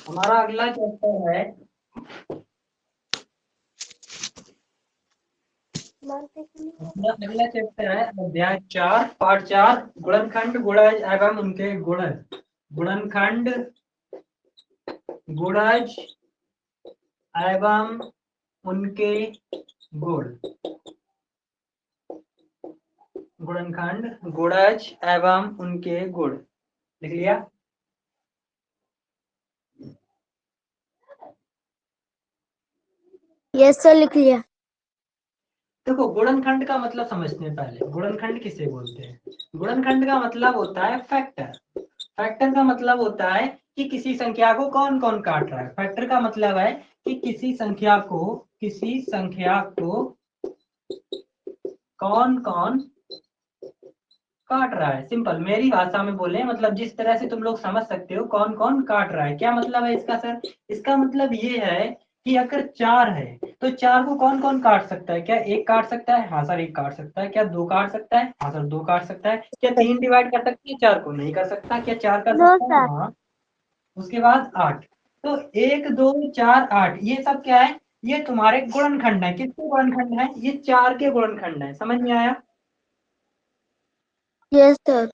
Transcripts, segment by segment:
हमारा अगला चैप्टर है अगला चैप्टर है अध्याय 4 पार्ट 4 गुणनखंड गुणज एवं उनके गुण। गुणनखंड गुणज एवं उनके गुण। गुणनखंड गुणज एवं उनके गुण लिख लिया। यस सर लिख लिया। देखो गुणनखंड का मतलब समझते हैं पहले। गुणनखंड किसे बोलते हैं? गुणनखंड का मतलब होता है फैक्टर। फैक्टर का मतलब होता है कि किसी संख्या को कौन कौन काट रहा है। फैक्टर का मतलब है कि किसी संख्या को कौन कौन काट रहा है। सिंपल मेरी भाषा में बोले, मतलब जिस तरह से तुम लोग समझ सकते हो कौन कौन काट रहा है। क्या मतलब है इसका सर? इसका मतलब ये है कि अगर 4 है तो 4 को कौन कौन काट सकता है? क्या 1 काट सकता है? हाँ सर 1 काट सकता है। क्या 2 काट सकता है? हाँ सर 2 काट सकता है। क्या 3 डिवाइड कर सकता है 4 को? नहीं कर सकता। क्या 4 कर नो सकता है? सर। हाँ। उसके बाद 8। तो 1 2 4 8 ये सब क्या है? ये तुम्हारे गुणनखंड है। किसके गुणनखंड है? ये 4 के गुणनखंड है। समझ में आया? Yes sir.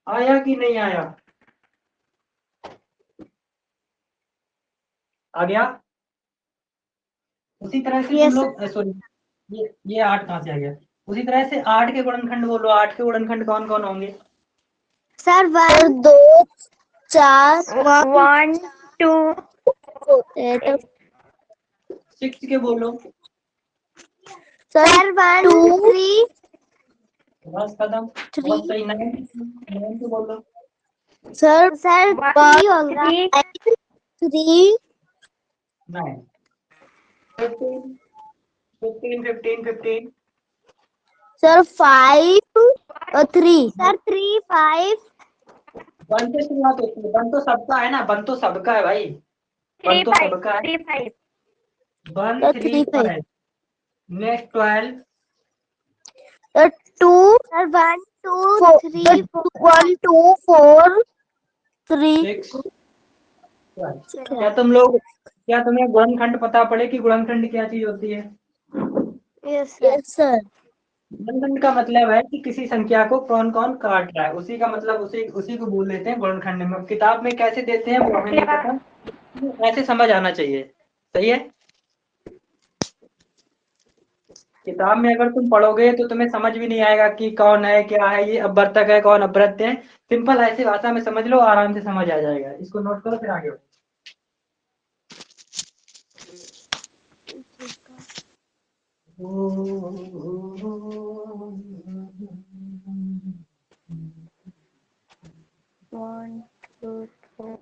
आया कि नहीं आया? आ गया। उसी तरह से तुम यस लोग सॉरी, ये 8 कहाँ से आ गया? उसी तरह से 8 के गुणनखंड बोलो। 8 के गुणनखंड कौन कौन होंगे? सर 1 2 4 1 2 6 के बोलो। सर 1 2 3 बस खत्म। बहुत सही। 9 के बोलो। सर 1 होगा 3 9 15 15 सर 5 और 3 सर 3 5 1 से शुरुआत होती है। 1 तो सबका है ना, 1 तो सबका है भाई। 1 तो सबका है। 1 3 5 नेक्स्ट 12 सर 2 सर 1 2 3 1 2 4 3 6 क्या तुम्हें गुणनखंड पता पड़े कि गुणनखंड क्या चीज होती है? Yes sir. गुणनखंड का मतलब है कि किसी संख्या को कौन कौन काट रहा है, उसी का मतलब उसी को बोल देते हैं गुणनखंड में। किताब में कैसे देते हैं वो हमें नहीं पता, ऐसे समझ आना चाहिए। सही है। किताब में अगर तुम पढ़ोगे तो तुम्हें समझ भी नहीं आएगा कि कौन है क्या है, ये अभ्यर्थक है कौन अभ्यर्थ्य है। सिंपल ऐसी भाषा में समझ लो, आराम से समझ आ जाएगा। इसको नोट करो फिर आगे बढ़ो। One, two, four,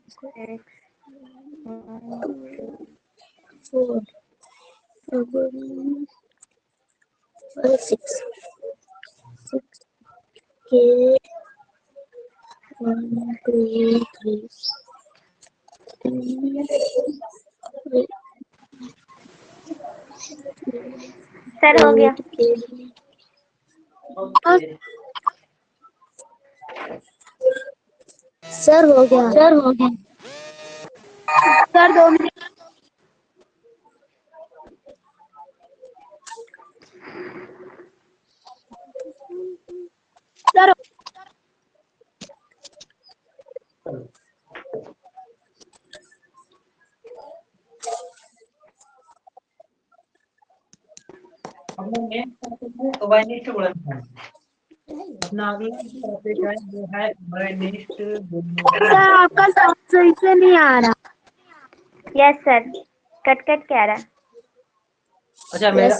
six, one, two, four, seven, 6, 8, 1, 2, 3, sir हो गया। ओके। सर हो गया। Sir 2 minute. सर अब नेक्स्ट टॉपिक है अवैनिष्ट गुणनखंड। अपना अगला टॉपिक है वो है अवैनिष्ट गुणनखंड। सर आपका साउंड सही से नहीं आ रहा। यस सर कट कट के आ रहा। अच्छा मेरा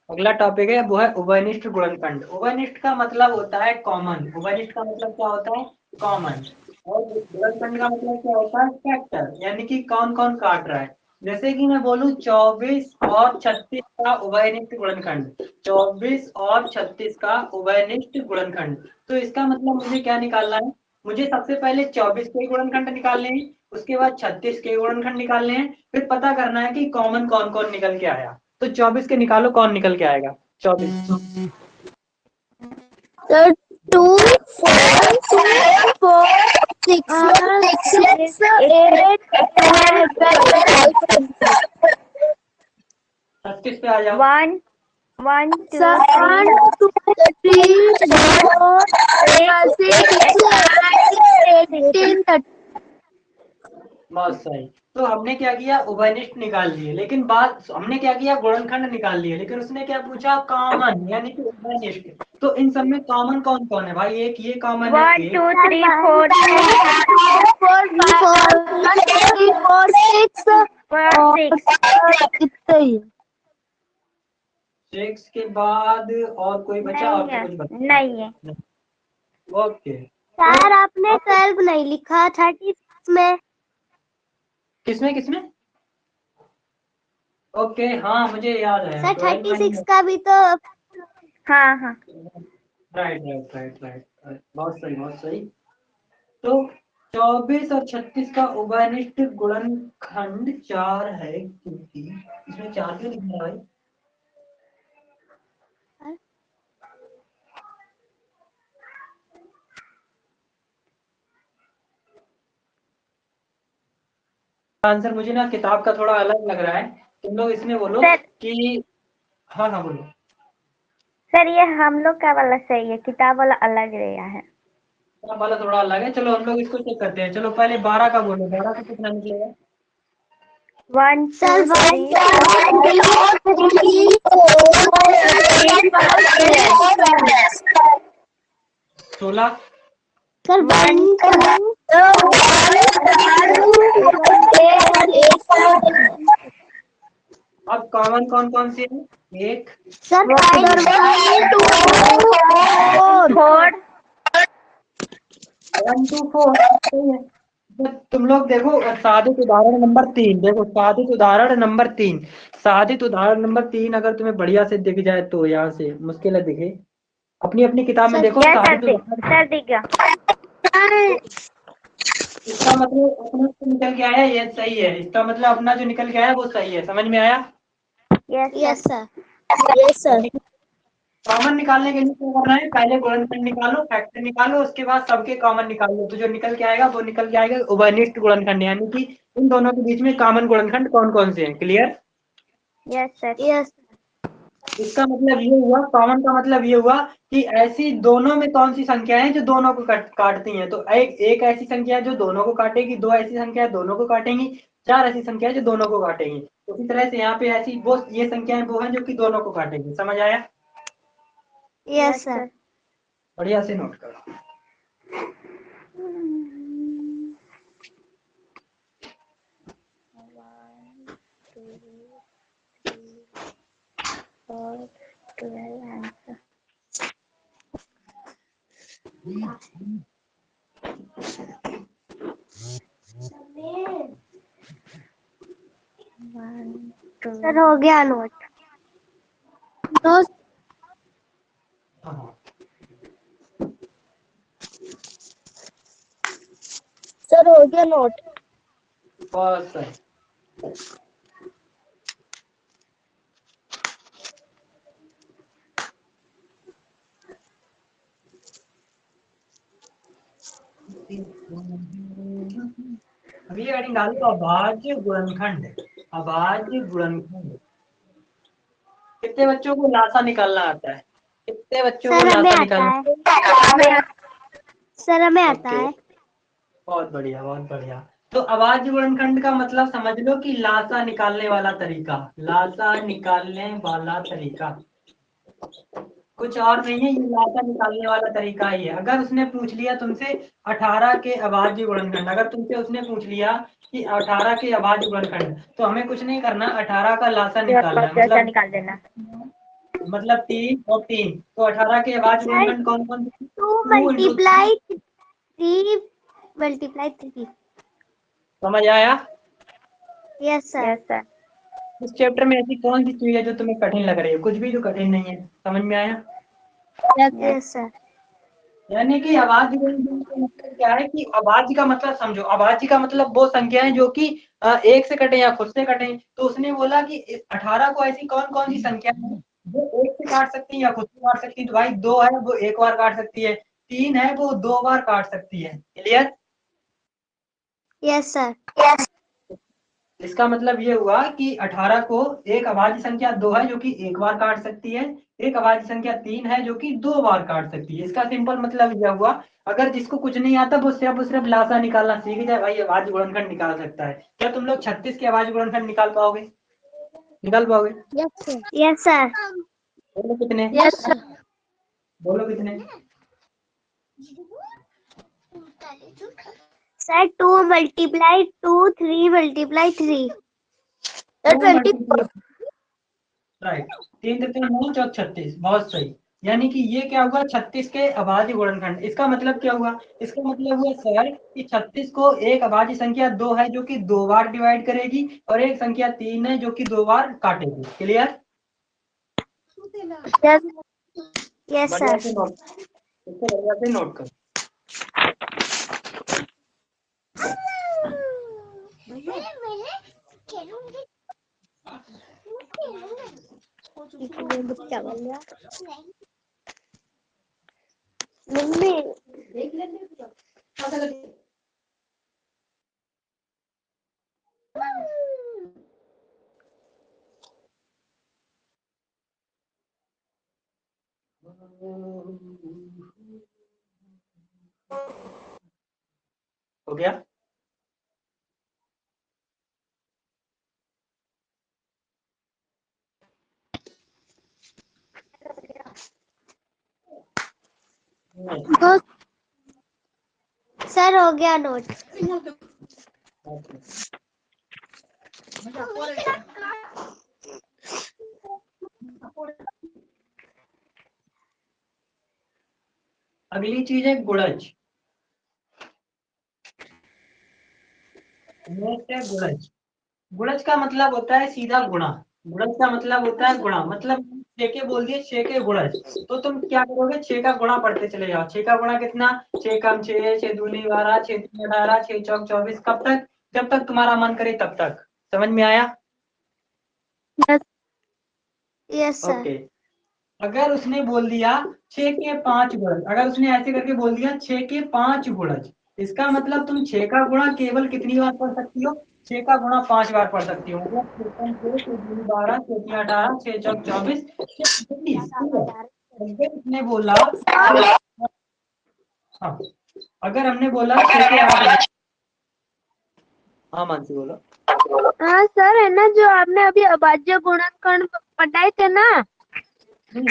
अगला टॉपिक है वो है उभयनिष्ठ गुणनखंड। उभयनिष्ठ का मतलब होता है कॉमन। उभयनिष्ठ का मतलब क्या होता है? कॉमन। और गुणनखंड का मतलब क्या होता है? फैक्टर, यानी कि कौन कौन काट रहा है। जैसे कि मैं बोलूं 24 और 36 का उभयनिष्ठ गुणनखंड। 24 और 36 का उभयनिष्ठ गुणनखंड। तो इसका मतलब मुझे क्या निकालना है? मुझे सबसे पहले 24 के गुणनखंड निकालने हैं, उसके बाद 36 के गुणनखंड निकालने हैं, फिर पता करना है कि कॉमन कौन कौन निकल के आया। तो 24 के निकालो, कौन निकल के आएगा? 24 सर 2 4 4 6 8 36 पे आ जाओ। 1 1 2 3 4 6 बहुत सही। तो हमने क्या किया, उभयनिष्ठ निकाल लिए, लेकिन बात हमने क्या किया, गुणनखंड निकाल लिए, लेकिन उसने क्या पूछा, कॉमन यानी कि उभयनिष्ठ। तो इन सब में कॉमन कौन कौन है भाई? एक ये कॉमन है, 1 2 3 4 6 6 के बाद और कोई बचा? और तो कुछ बचा नहीं है। ओके। सर आपने 12 नहीं लिखा 36 में। किसमें किसमें? ओके हाँ मुझे याद है। सर 36 का भी तो हाँ हाँ राइट राइट राइट राइट, बहुत सही बहुत सही। तो 24 और 36 का उभयनिष्ठ गुणनखंड 4 है, क्योंकि इसमें 4 क्यों लिख रहा है भाई? आंसर मुझे ना किताब का थोड़ा अलग लग रहा है, तुम लोग इसमें बोलो कि हाँ हाँ बोलो। सर ये हम लोग का वाला सही है, किताब वाला अलग रहा है। किताब वाला थोड़ा अलग है, चलो हम लोग इसको चेक करते हैं। चलो पहले 12 का बोलो, 12 का कितना निकलेगा? 1 2 16। सर 1 अब कॉमन कौन कौन सी है? एक सर 1 2 4 1 2 4 सही है। तो तुम लोग देखो साधित उदाहरण नंबर 3, देखो साधित उदाहरण नंबर 3, साधित उदाहरण नंबर 3 अगर तुम्हें बढ़िया से दिख जाए तो यहाँ से मुश्किल है दिखे, अपनी अपनी किताब में देखो साधित उदाहरण। सर दिख गया। इसका मतलब अपना जो निकल के आया ये सही है, इसका मतलब अपना जो निकल के आया वो सही है, समझ में आया? Yes sir. कॉमन निकालने के लिए क्या करना है, पहले गुणनखंड निकालो, फैक्टर निकालो, उसके बाद सबके कॉमन निकाल लो, तो जो निकल के आएगा वो निकल के आएगा उभयनिष्ठ गुणनखंड, यानी कि इन दोनों के बीच में कॉमन गुणनखंड कौन कौन से हैं। क्लियर? Yes sir. यस इसका मतलब ये हुआ, कॉमन का मतलब ये हुआ कि ऐसी दोनों में कौन सी संख्या है जो दोनों को काटती हैं। तो एक ऐसी संख्या है जो दोनों को काटेगी, 2 ऐसी संख्या है दोनों को काटेंगी, 4 ऐसी संख्या है जो दोनों को काटेंगी। तो इसी तरह से यहाँ पे ऐसी वो ये संख्याएं वो हैं जो कि दोनों को काटेंगी। समझ आया? Yes sir. बढ़िया से नोट करो। सर हो गया नोट। हाँ सर हो गया नोट। बहुत सही। अभी हेडिंग डालो अभाज्य गुणनखंड। अभाज्य गुणनखंड। कितने बच्चों को लासा निकालना आता है? कितने बच्चों को सर हमें लासा आता निकालना? है। सर हमें आता ओके, है। बहुत बढ़िया बहुत बढ़िया। तो अभाज्य गुणनखंड का मतलब समझ लो कि लासा निकालने वाला तरीका, लासा निकालने वाला तरीका, कुछ और नहीं है, ये लासा निकालने वाला तरीका ही है। अगर उसने पूछ लिया तुमसे 18 के अभाज्य गुणनखंड, अगर तुमसे उसने पूछ लिया कि 18 के अभाज्य गुणनखंड, तो हमें कुछ नहीं करना, 18 का लासा निकालना है, निकाल देना। मतलब 3 और 3, तो 18 के अभाज्य गुणनखंड कौन कौन से? 2 2 into 3। मल्टीप्लाई 3। समझ आया? Yes sir. इस चैप्टर में ऐसी कौन सी चीज है जो तुम्हें कठिन लग रही है? कुछ भी तो कठिन नहीं है, समझ में आया? Yes sir. यानी कि अभाज्य गुणनखंड का मतलब क्या है कि अभाज्य का मतलब समझो, अभाज्य का मतलब वो संख्याएं जो कि एक से कटे या खुद से कटे। तो उसने बोला कि 18 को ऐसी कौन कौन सी संख्या है जो एक से काट सकती है या खुद से काट सकती है। तो भाई 2 है वो एक बार काट सकती है, 3 है वो 2 बार काट सकती है। क्लियर? Yes sir. इसका मतलब ये हुआ कि 18 को एक अभाज्य संख्या 2 है जो कि एक बार काट सकती है, एक अभाज्य संख्या 3 है जो कि 2 बार काट सकती है। इसका सिंपल मतलब यह हुआ, अगर जिसको कुछ नहीं आता वो सिर्फ लासा निकालना सीख जाए भाई, अभाज्य गुणनखंड निकाल सकता है। क्या तुम लोग 36 के अभाज्य गुणनखंड निकाल पाओगे? निकाल पाओगे? Yes sir. बोलो कितने? Yes sir. बोलो कितने? Sir 2 multiply 2 3 multiply 3 24। राइट, 3 3 9 4 36, बहुत सही। यानी कि ये क्या हुआ, 36 के अभाज्य गुणनखंड। इसका मतलब क्या हुआ? इसका मतलब हुआ सर कि 36 को एक अभाज्य संख्या 2 है जो कि 2 बार डिवाइड करेगी, और एक संख्या 3 है जो कि 2 बार काटेगी। क्लियर? यस बढ़िया सर। से नोट, इसको बढ़िया से नोट करो। क्या बोल रहा मम्मी? हो गया? सर हो गया नोट। अगली चीज है गुणज। नेक्स्ट है गुणज। गुणज का मतलब होता है सीधा गुणा। गुणज का मतलब होता है गुणा, मतलब 6 के बोल दिए 6 के गुणज। तो तुम क्या करोगे, 6 का गुणा पढ़ते चले जाओ। 6 का गुणा कितना? 6 कम 6, 6 दूनी 12, 6 तीन 18, 6 चौक 24। कब तक? जब तक तुम्हारा मन करे तब तक। समझ में आया? Yes sir. ओके। अगर उसने बोल दिया 6 के 5 गुणज, अगर उसने ऐसे करके बोल दिया 6 के 5 गुणज, इसका मतलब तुम 6 का गुणा केवल कितनी बार पढ़ सकती हो? 6 का गुणा 5 बार पढ़ सकती हो। मतलब 6 कम 6, 6 दूनी 12, 6 तीन 18, 6 चौक 24, 6 36। अगर उसने बोला, हाँ, अगर हमने बोला 6 के 8, हाँ मानसी बोलो। हाँ सर, है ना जो आपने अभी अभाज्य गुणनखंड पढ़ाए थे ना,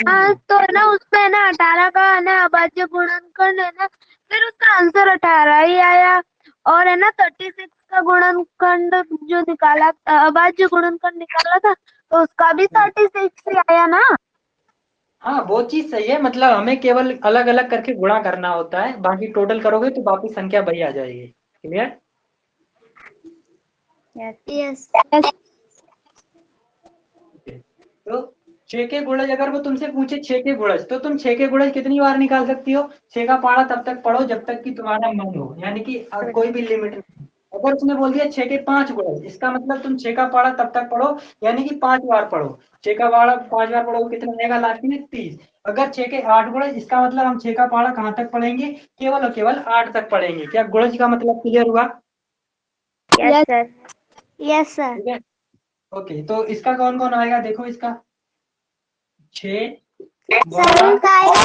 हाँ तो है ना उसमें है ना 18 का है ना अभाज्य गुणनखंड है ना, फिर उसका आंसर 18 ही आया। और है ना 36 का गुणनखंड जो निकाला, अभाज्य गुणनखंड निकाला था, तो उसका भी 36 ही आया ना। हाँ वो चीज सही है, मतलब हमें केवल अलग अलग करके गुणा करना होता है, बाकी टोटल करोगे तो वापिस संख्या वही आ जाएगी। क्लियर? यस। तो 6 के गुणज, अगर वो तुमसे पूछे 6 के गुणज, तो तुम 6 के गुणज कितनी बार निकाल सकती हो? 6 का पहाड़ा तब तक पढ़ो जब तक कि तुम्हारा मन हो, यानी कि कोई भी लिमिट नहीं। अगर उसने बोल दिया 6 के 5 गुणज, इसका मतलब तुम 6 का पहाड़ा तब तक पढ़ो, यानी कि 5 बार पढ़ो। 6 का पहाड़ा 5 बार पढ़ो, कितना आएगा लास्ट में? 30। अगर 6 के 8 गुणज, इसका मतलब हम 6 का पहाड़ा कहाँ तक पढ़ेंगे? केवल और केवल 8 तक पढ़ेंगे। क्या गुणज का मतलब क्लियर हुआ? Yes sir. Yes sir. ठीक है। ओके, तो इसका कौन कौन आएगा देखो, इसका 6 सर 12, इसका आएगा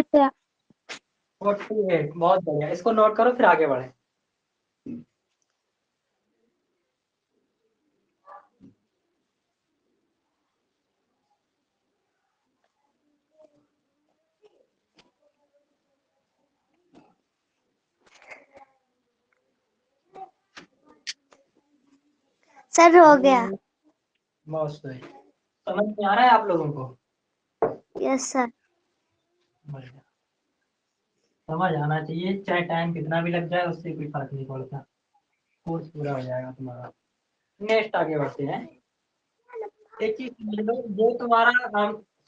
48। 48। बहुत बढ़िया, इसको नोट करो फिर आगे बढ़े। सर हो गया। बहुत सही। समझ में आ रहा है आप लोगों को? Yes sir. बढ़िया। समझ आना चाहिए, चाहे टाइम कितना भी लग जाए, उससे कोई फर्क नहीं पड़ता। कोर्स पूरा हो जाएगा तुम्हारा। नेक्स्ट आगे बढ़ते हैं। एक चीज समझ लो, जो तुम्हारा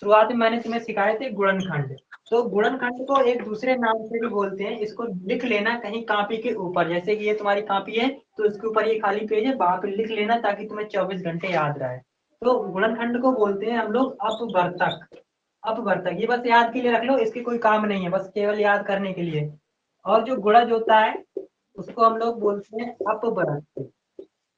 शुरुआत में मैंने तुम्हें सिखाए थे गुणनखंड, तो गुणनखंड को एक दूसरे नाम से भी बोलते हैं। इसको लिख लेना कहीं कॉपी के ऊपर, जैसे कि ये तुम्हारी कॉपी है तो इसके ऊपर ये खाली पेज है, वहां पे लिख लेना ताकि तुम्हें 24 घंटे याद रहे। तो गुणनखंड को बोलते हैं हम लोग अपवर्तक। अपवर्तक, ये बस याद के लिए रख लो, इसके कोई काम नहीं है, बस केवल याद करने के लिए। और जो गुणज होता है उसको हम लोग बोलते हैं अपवर्तक।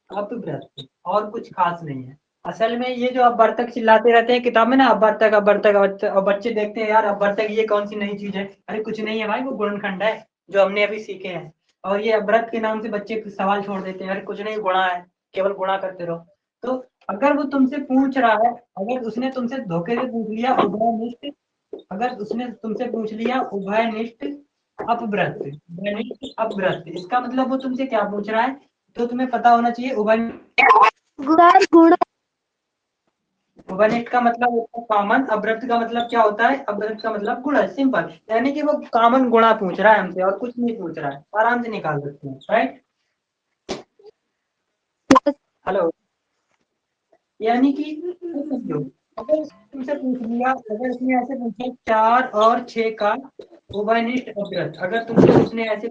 अपवर्तक, और कुछ खास नहीं है। असल में ये जो अपवर्तक चिल्लाते रहते हैं किताब में ना, अपवर्तक अपवर्तक अपवर्तक, और बच्चे देखते हैं यार अपवर्तक ये कौन सी नई चीज है। अरे कुछ नहीं है भाई, वो गुणनखंड है जो हमने अभी सीखे हैं। और ये अपवर्त के नाम से बच्चे सवाल छोड़ देते हैं, अरे कुछ नहीं, गुणा है, केवल गुणा करते रहो। तो अगर वो तुमसे पूछ रहा है, अगर उसने तुमसे धोखे से पूछ लिया उभयनिष्ठ, अगर उसने तुमसे पूछ लिया उभयनिष्ठ अपव्रत, उभयनिष्ठ अपव्रत, इसका मतलब वो तुमसे क्या पूछ रहा है, तो तुम्हें पता होना चाहिए। उभयनिष्ठ का मतलब होता है कॉमन, अव्रत का मतलब क्या होता है, अव्रत का मतलब गुणा, सिंपल। यानी कि वो कॉमन गुणा पूछ रहा है हमसे, और कुछ नहीं पूछ रहा है, आराम से निकाल सकते हैं, राइट। हेलो, यानी कि समझो, अगर तुमसे पूछ लिया, अगर उसने ऐसे पूछा 4 और 6 का उभयनिष्ठ अपव्रत, अगर तुमसे उसने ऐसे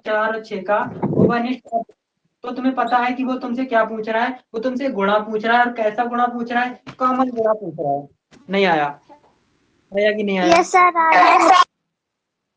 4 और 6 का उभयनिष्ठ अपव्रत, तो तुम्हें पता है कि वो तुमसे क्या पूछ रहा है, वो तुमसे गुणा पूछ रहा है, और कैसा गुणा पूछ रहा है, कॉमन गुणा पूछ रहा है। नहीं आया? आया कि नहीं आया? Yes sir.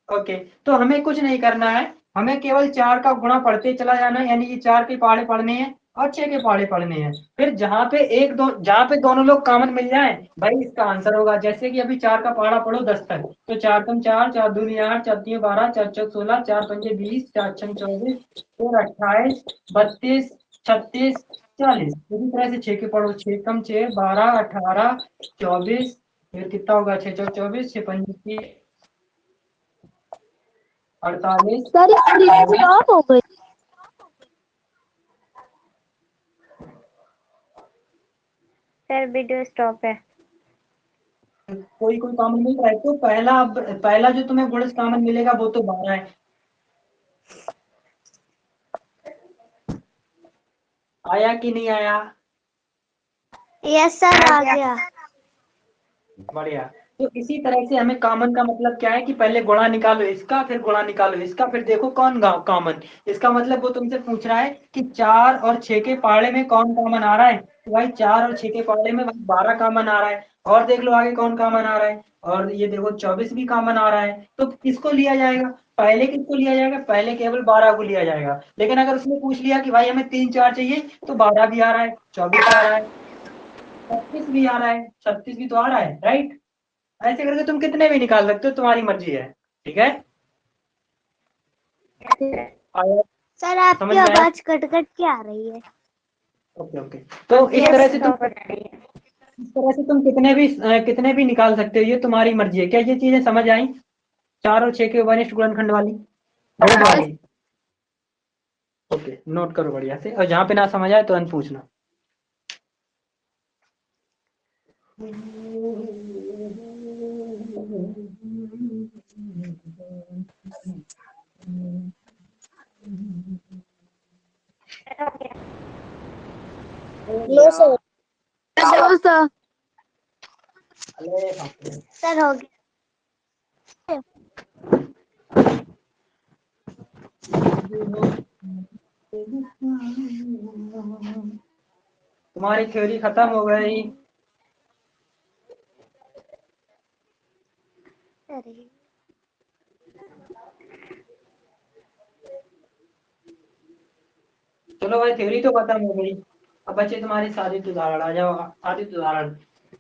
ओके, तो हमें कुछ नहीं करना है, हमें केवल 4 का गुणा पढ़ते चला जाना है, यानी कि 4 के पहाड़े पढ़ने हैं और 6 के पहाड़े पढ़ने हैं। फिर जहाँ पे दोनों लोग कॉमन मिल जाए, भाई इसका आंसर होगा। जैसे कि अभी 4 का पहाड़ा पढ़ो 10 तक, तो 4 तुम 4, 4 दूनी 8, 4 3 12, 4 चौक 16, 4 पंजे 20, 4 छंग 24, 4 28, 32, 36, 40। इसी तरह से 6 के पढ़ो, 6 कम 6, 12, 18, 24, फिर कितना होगा, 6 चौक 24, 6 पंजे 48। सर स्टॉप हो गई। सर वीडियो स्टॉप है। कोई कोई कॉमन मिल रहा है, तो पहला जो तुम्हें गुणज कॉमन मिलेगा वो तो 12 है। आया कि नहीं आया? यस सर आ गया। बढ़िया। तो इसी तरह से हमें कॉमन का मतलब क्या है कि पहले गुणा निकालो इसका, फिर गुणा निकालो इसका, फिर देखो कौन कॉमन। इसका मतलब वो तुमसे पूछ रहा है कि 4 और 6 के पाड़े में कौन कॉमन आ रहा है, तो भाई 4 और 6 के पाड़े में भाई 12 कॉमन आ रहा है। और देख लो आगे कौन कॉमन आ रहा है, और ये देखो 24 भी कॉमन आ रहा है। तो किसको लिया जाएगा, पहले किसको लिया जाएगा, पहले केवल 12 को लिया जाएगा। लेकिन अगर उसने पूछ लिया कि भाई हमें 3 4 चाहिए, तो 12 भी आ रहा है, 24 आ रहा है, 36 भी आ रहा है, 36 भी तो आ रहा है, राइट। ऐसे करके तुम कितने भी निकाल सकते हो, तुम्हारी मर्जी है, ठीक है। आया? सर समझ आपकी में आया? आवाज कट कट के आ रही है। Okay okay. तो इस तरह से तुम कितने भी निकाल सकते हो, ये तुम्हारी मर्जी है। क्या ये चीजें समझ आई, 4 और 6 के वनिष्ठ गुणनखंड वाली, बहुत आ गई? ओके, नोट करो बढ़िया से, और जहाँ पे ना समझ आए तो अन पूछना। लो सर। लो सर। सर हो गया। तुम्हारी थ्योरी खत्म हो गई। अरे चलो भाई, थ्योरी तो खत्म हो गई। अब बच्चे तुम्हारी सादित उदाहरण, आ जाओ सादित उदाहरण।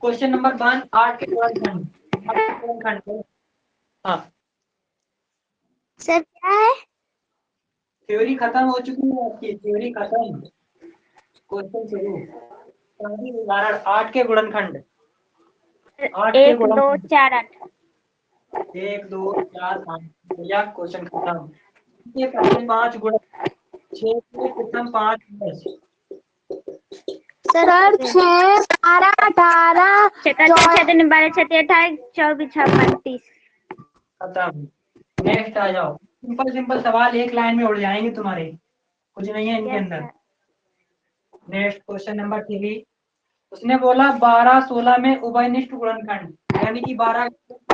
क्वेश्चन नंबर 1, 8 के गुणनखंड, 8 के गुणनखंड। हाँ, सर क्या है? थ्योरी खत्म हो चुकी है आपकी, थ्योरी खत्म, क्वेश्चन शुरू। सादित उदाहरण 8 के गुणनखंड, 8 के 1 2 गुणनखंड, 4 8। 1 2 4 5, भैया क्वेश्चन खत्म। ये पहले 5 गुण, 6 के प्रथम 5 गुणज। सर 6 12 18 14 12 36 28 24 26 खत्म। नेक्स्ट आ जाओ, सिंपल सिंपल सवाल एक लाइन में उड़ जाएंगे तुम्हारे, कुछ नहीं है इनके अंदर। नेक्स्ट क्वेश्चन नंबर 3, उसने बोला 12 16 में उभयनिष्ठ गुणनखंड, यानी कि 12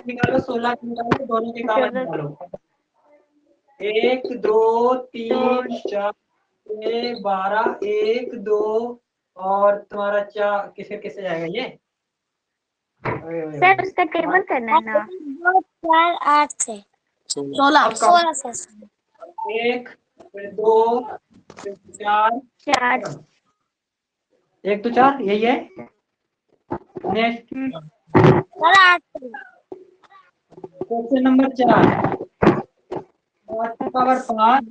निकालो 16 निकालो, दोनों के कॉमन निकालो। 1 2 3 4 6 12, 1 2 और तुम्हारा किसके किससे जाएगा ये? सर उसका टेबल करना है ना। 2 4 8 6 16 16 से 1 फिर 2 फिर 4 4 1 तो 4 यही है। नेक्स्ट सर 8 क्वेश्चन नंबर 4 5 की पावर 5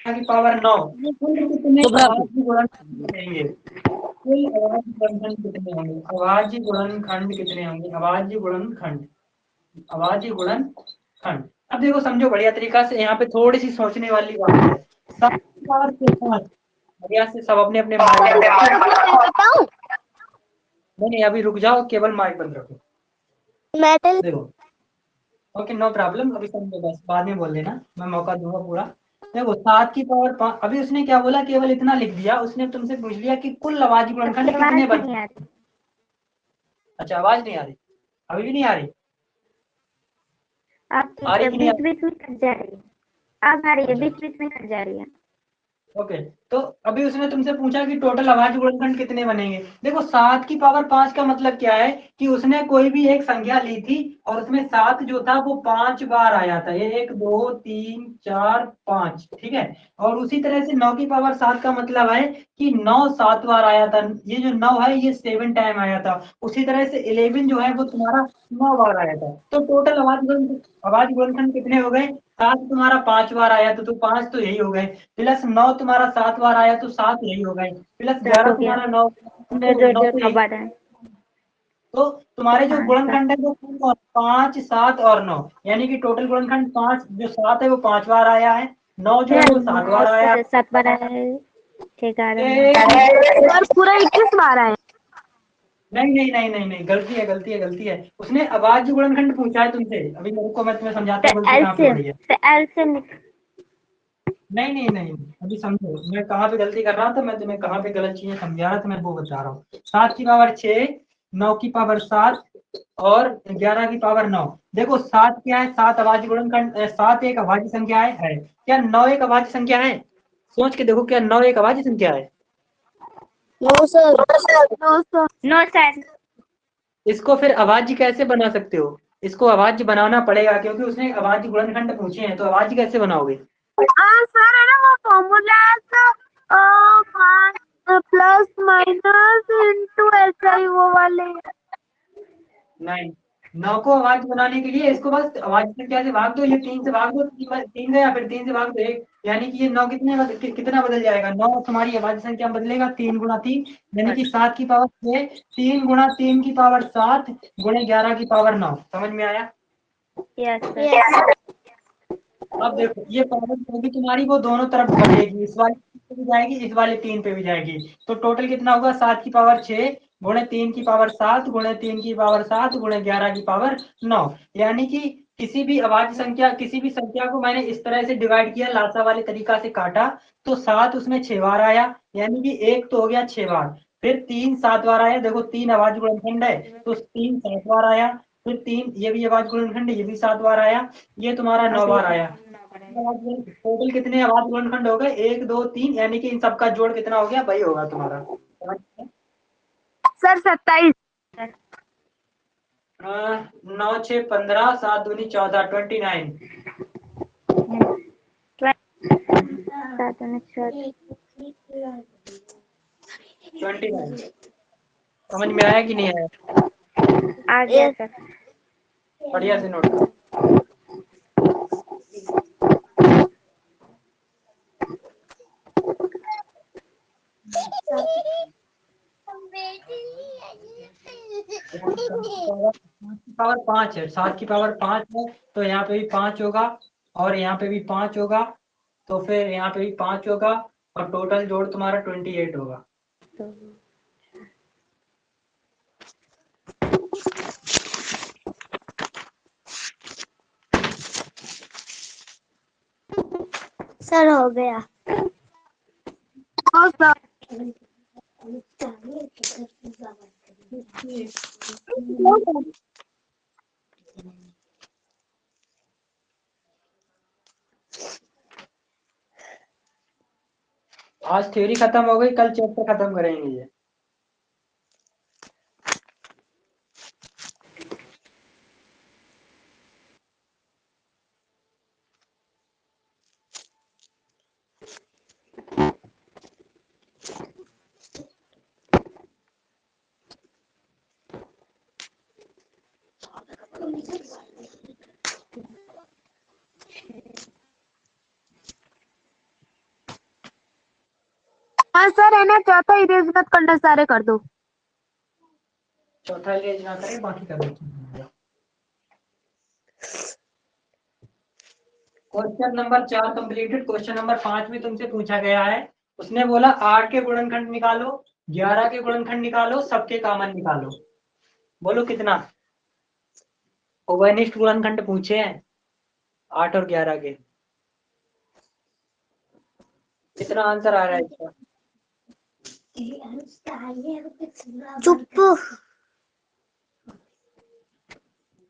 की पावर 9 कुल कितने अभाज्य गुणनखंड बनेंगे? कुल अभाज्य गुणनखंड कितने होंगे? अभाज्य गुणनखंड कितने होंगे? अभाज्य गुणनखंड अब देखो समझो बढ़िया तरीका से, यहाँ पे थोड़ी सी सोचने वाली बात है। 7 की पावर 5 बढ़िया से सब अपने अपने बताऊं? नहीं अभी रुक जाओ, केवल माइक बंद रखो। मेटल देखो ओके नो प्रॉब्लम, अभी समझो बस बाद में बोल देना, मैं मौका दूंगा पूरा। देखो 7 की पावर 5, अभी उसने क्या बोला, केवल इतना लिख दिया, उसने तुमसे पूछ लिया कि कुल अभाज्य गुणनखंड कितने आवाज बचे? नहीं आ रही। अच्छा आवाज नहीं आ रही, अभी भी नहीं आ रही? आप आ रही कि नहीं आ बीच बीच में कट जा रही है। अब आ रही है, रही? बीच बीच में कट जा रही है। ओके तो अभी उसने तुमसे पूछा कि टोटल अभाज्य गुणनखंड कितने बनेंगे। देखो 7 की पावर 5 का मतलब क्या है कि उसने कोई भी एक संख्या ली थी और उसमें 7 जो था वो 5 बार आया था, 1 2 3 4 5, ठीक है। और उसी तरह से 9 की पावर 7 का मतलब है कि 9 7 बार आया था, ये जो 9 है ये 7 टाइम आया था। उसी तरह से 11 जो है वो तुम्हारा 9 बार आया था। तो टोटल अभाज्य गुणनखंड कितने हो गए? 7 तुम्हारा 5 बार आया तो 5 तो यही हो गए, प्लस 9 तुम्हारा 7 बार आया तो 7 यही हो गए, प्लस 10 11 हो गया। तुम्हारा 9 जो जो 9 जो तो 9 यही। बार है। तो तुम्हारे जो 5 7 गुणनखंड है वो 5 7 और 9, यानी कि टोटल गुणनखंड 5 जो 7 है वो 5 बार आया है, 9 जो है वो 7 बार आया 7 बार है। 11 है। और पूरा 21 बार आए। नहीं नहीं नहीं नहीं नहीं, गलती है। उसने अभाज्य गुणनखंड पूछा है तुमसे, अभी मेरे को मैं तुम्हें समझाता हूँ गलती कहाँ पे हो रही है। तो एलसीएम नहीं नहीं नहीं, अभी समझो मैं कहाँ पे गलती कर रहा था, मैं तुम्हें कहाँ पे गलत चीजें समझा रहा था, मैं वो बता रहा हूँ। 7 की पावर 6, 9 की पावर 7 और 11 की पावर 9। देखो 7 क्या है? 7 अभाज्य गुणनखंड, 7 एक अभाज्य संख्या है क्या? 9 एक अभाज्य संख्या है? सोच के देखो, क्या 9 एक अभाज्य संख्या है? 900 नो सर। इसको फिर अभाज्य कैसे बना सकते हो? इसको अभाज्य बनाना पड़ेगा, क्योंकि उसने अभाज्य गुणनखंड पूछे हैं, तो अभाज्य कैसे बनाओगे? सर है ना वो फॉर्मूला प्लस माइनस इंटू ऐसा ही वो वाले। नहीं, 9 को अभाज्य बनाने के लिए इसको बस अभाज्य संख्या से भाग दो, ये 3 से भाग दो, 3 से, या फिर 3 से भाग दो 1, यानी कि ये 9 कितना बदल जाएगा? 9 तुम्हारी अभाज्य संख्या में बदलेगा 3 गुणा 3, यानी कि 7 की पावर 6, 3 गुणा 3 की पावर 7 गुणे 11 की पावर 9। समझ में आया? Yes sir. अब देखो ये पावर जो होगी तुम्हारी वो दोनों तरफ बढ़ेगी, इस वाले 3 पे भी जाएगी, इस वाले 3 पे भी जाएगी, तो टोटल कितना होगा? 7 की पावर 6 गुणे 3 की पावर 7 गुणे 3 की पावर 7 गुणे 11 की पावर 9। यानी कि किसी भी अभाज्य संख्या, किसी भी संख्या को मैंने इस तरह से डिवाइड किया, लासा वाले तरीका से काटा, तो 7 उसमें 6 बार आया, यानी कि 1 तो हो गया 6 बार, फिर 3 7 बार आया, देखो 3 अभाज्य गुणनखंड है तो 3 7 बार आया, फिर 3 ये भी अभाज्य गुणनखंड है, ये भी 7 बार आया, ये तुम्हारा 9 बार आया। टोटल कितने अभाज्य गुणनखंड हो गए? 1 2 3, यानी कि इन सबका जोड़ कितना हो गया? वही होगा तुम्हारा। सर 27। 9 6 15 7 दूनी 14, 29। 29 समझ में आया कि नहीं आया? आ गया सर। बढ़िया से नोट करो। पावर 5 है, 7 की पावर 5 है, तो यहाँ पे भी 5 होगा और यहाँ पे भी 5 होगा, तो फिर यहाँ पे भी 5 होगा और टोटल जोड़ तुम्हारा 28 होगा। सर हो गया। हाँ सर। आज थ्योरी खत्म हो गई, कल चैप्टर खत्म करेंगे ये। हाँ सर, है ना, चौथा इरेज मत करना, सारे कर दो। चौथा इरेज ना करें, बाकी कर दो। Question number 4 completed. Question number 5 में तुमसे पूछा गया है, उसने बोला 8 के गुणनखंड निकालो, 11 के गुणनखंड निकालो, सबके कॉमन निकालो। बोलो कितना? ओवरनिष्ठ गुणनखंड पूछे हैं 8 और 11 के। कितना आंसर आ रहा है इसका? चुप।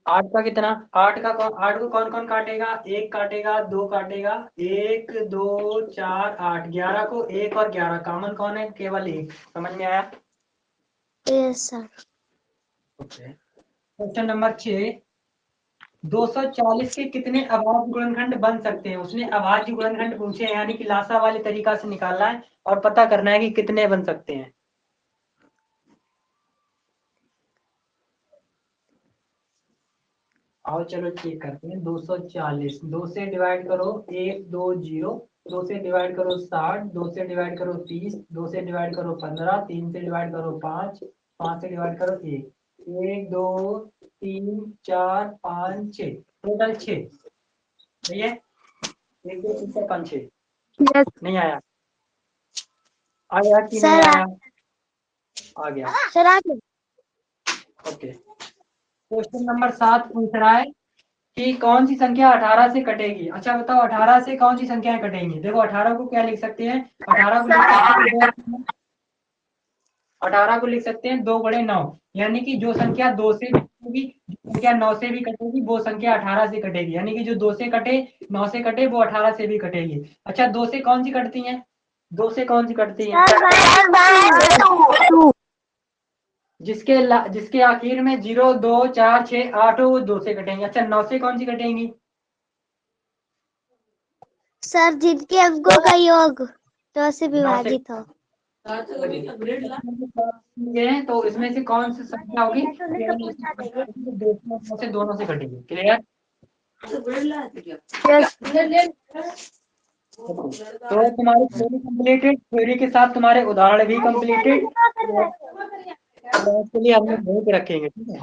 8 का कितना? 8 को कौन कौन काटेगा? 1 काटेगा, 2 काटेगा, 1 2 4 8। 11 को 1 और 11 कॉमन कौन है? केवल 1। समझ में आया? Yes sir. क्वेश्चन नंबर 6, 240 के कितने अभाज्य गुणनखंड बन सकते हैं? उसने अभाज्य गुणनखंड पूछे हैं, यानी कि लासा वाले तरीका से निकालना है और पता करना है कि कितने बन सकते हैं। आओ चलो चेक करते हैं। 240 2 से डिवाइड करो 1 2 0, 2 से डिवाइड करो 60, 2 से डिवाइड करो 30, 2 से डिवाइड करो 15, 3 से डिवाइड करो 5, 5 से डिवाइड करो 1, 1 2 3 4 5 6, टोटल 6। सही है? 1 2 3 4 5 6। यस नहीं आया? आया कि नहीं सर आया? आ गया। सर आगे। ओके। क्वेश्चन नंबर 7 पूछ रहा है कि कौन सी संख्या 18 से कटेगी। अच्छा बताओ, 18 से कौन सी संख्याएं कटेंगी? देखो 18 को क्या लिख सकते हैं? 18 को लिख सकते हैं 18 को लिख सकते हैं 2 बड़े 9, यानी कि जो संख्या 2 से भी कटेगी, जो संख्या 9 से भी कटेगी, वो संख्या 18 से कटेगी। यानी कि जो 2 से कटे, 9 से कटे, वो 18 से भी कटेगी। अच्छा 2 से कौन सी कटती हैं? 2 से कौन सी कटती हैं? जिसके आखिर में 0 2 4 6 8 हो, वो 2 से कटेंगे। अच्छा 9 से कौन सी कटेंगी? सर जिनके अंकों का योग 2 से विभाजित हो। तो इसमें से कौन सी संख्या होगी? 2 से दोनों से कटेगी। क्लियर? तो तुम्हारी थ्योरी कंप्लीटेड, थ्योरी के साथ तुम्हारे उदाहरण भी कंप्लीटेड। तो इसके लिए हम लोग बहुत रखेंगे, ठीक है?